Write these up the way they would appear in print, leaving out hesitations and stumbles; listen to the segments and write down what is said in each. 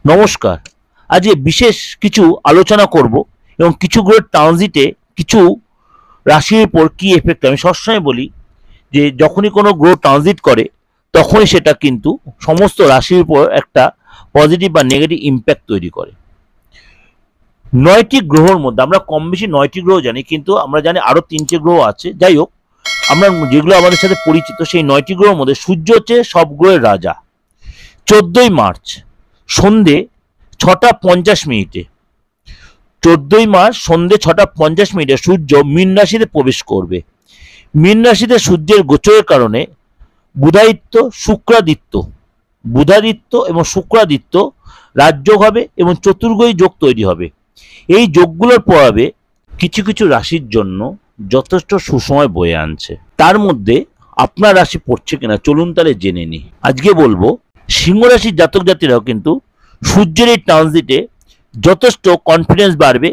নমস্কার। আজকে বিশেষ কিছু আলোচনা করব এবং কিছু গ্রহের ট্রানজিটে কিছু রাশির উপর কি এফেক্ট। আমি সবসময় বলি যে যখনই কোনো গ্রহ ট্রানজিট করে তখনই সেটা কিন্তু সমস্ত রাশির উপর একটা পজিটিভ বা নেগেটিভ ইম্প্যাক্ট তৈরি করে। ৯টি গ্রহের মধ্যে আমরা কম বেশি ৯টি গ্রহ জানি, কিন্তু আমরা জানি আরো ৩টে গ্রহ আছে। যাই হোক, আমরা যেগুলো আমাদের সাথে পরিচিত সেই ৯টি গ্রহের মধ্যে সূর্য হচ্ছে সব গ্রহের রাজা। ১৪ই মার্চ সন্ধে ৬টা ৫০ মিনিটে ১৪ই মার্চ সন্ধে ৬টা ৫০ মিনিটে সূর্য মীন রাশিতে প্রবেশ করবে। মীন রাশিতে সূর্যের গোচরের কারণে বুধাদিত্য এবং শুক্রাদিত্য রাজযোগ হবে এবং চতুর্গ্রহী যোগ তৈরি হবে। এই যোগগুলোর প্রভাবে কিছু কিছু রাশির জন্য যথেষ্ট সুসময় বয়ে আনছে। তার মধ্যে আপনার রাশি পড়ছে কিনা চলুন তাহলে জেনে নিই। আজকে বলবো সিংহ রাশির জাতক জাতিরাও কিন্তু সূর্যের এই ট্রানজিটে যথেষ্ট কনফিডেন্স বাড়বে।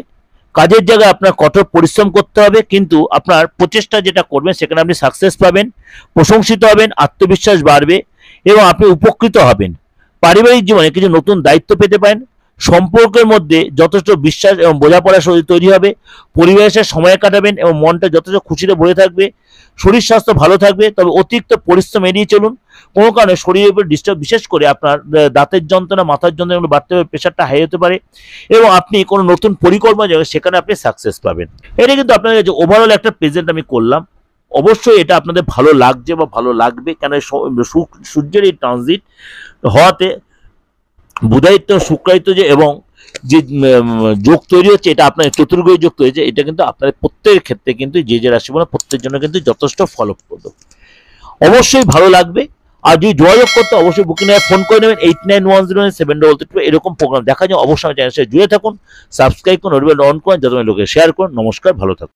কাজের জায়গায় আপনার কঠোর পরিশ্রম করতে হবে, কিন্তু আপনার প্রচেষ্টা যেটা করবেন সেখানে আপনি সাকসেস পাবেন, প্রশংসিত হবেন, আত্মবিশ্বাস বাড়বে এবং আপনি উপকৃত হবেন। পারিবারিক জীবনে কিছু নতুন দায়িত্ব পেতে পারেন। সম্পর্কের মধ্যে যথেষ্ট বিশ্বাস এবং বোঝাপড়া তৈরি হবে। পরিবারের সাথে সময় কাটাবেন এবং মনটা যথেষ্ট খুশিতে ভরে থাকবে। শরীর স্বাস্থ্য ভালো থাকবে, তবে অতিরিক্ত পরিশ্রম এড়িয়ে চলুন। কোনো কারণে শরীরের উপর ডিস্টার্ব, বিশেষ করে আপনার দাঁতের যন্ত্রণা, মাথার যন্ত্রণা এগুলো বাড়তে হবে, প্রেশারটা হাই হতে পারে এবং আপনি কোনো নতুন পরিকল্পনা যাবে সেখানে আপনি সাকসেস পাবেন। এটা কিন্তু আপনাদের কাছে ওভারঅল একটা প্রেজেন্ট আমি করলাম। অবশ্যই এটা আপনাদের ভালো লাগছে বা ভালো লাগবে, কেন সূর্যের এই ট্রানজিট হওয়াতে বুধাদিত্য শুক্রাদিত্য যে এবং যে যোগ তৈরি হচ্ছে, এটা আপনার চতুর্গ্রহী যোগ তৈরি হচ্ছে, এটা কিন্তু আপনাদের প্রত্যেকের ক্ষেত্রে কিন্তু যে রাশি বলে প্রত্যেকের জন্য কিন্তু যথেষ্ট ফলপ্রদ। অবশ্যই ভালো লাগবে। আর যদি যোগাযোগ করতে অবশ্যই বুকিং নিয়ে ফোন করে নেবেন 89109722 এরকম প্রোগ্রাম দেখা যায়। অবশ্যই চ্যানেলের সাথে জুড়ে থাকুন, সাবস্ক্রাইব করুন, নোটিফিকেশন অন করুন, যাতে লোকে শেয়ার করুন। নমস্কার, ভালো থাকুন।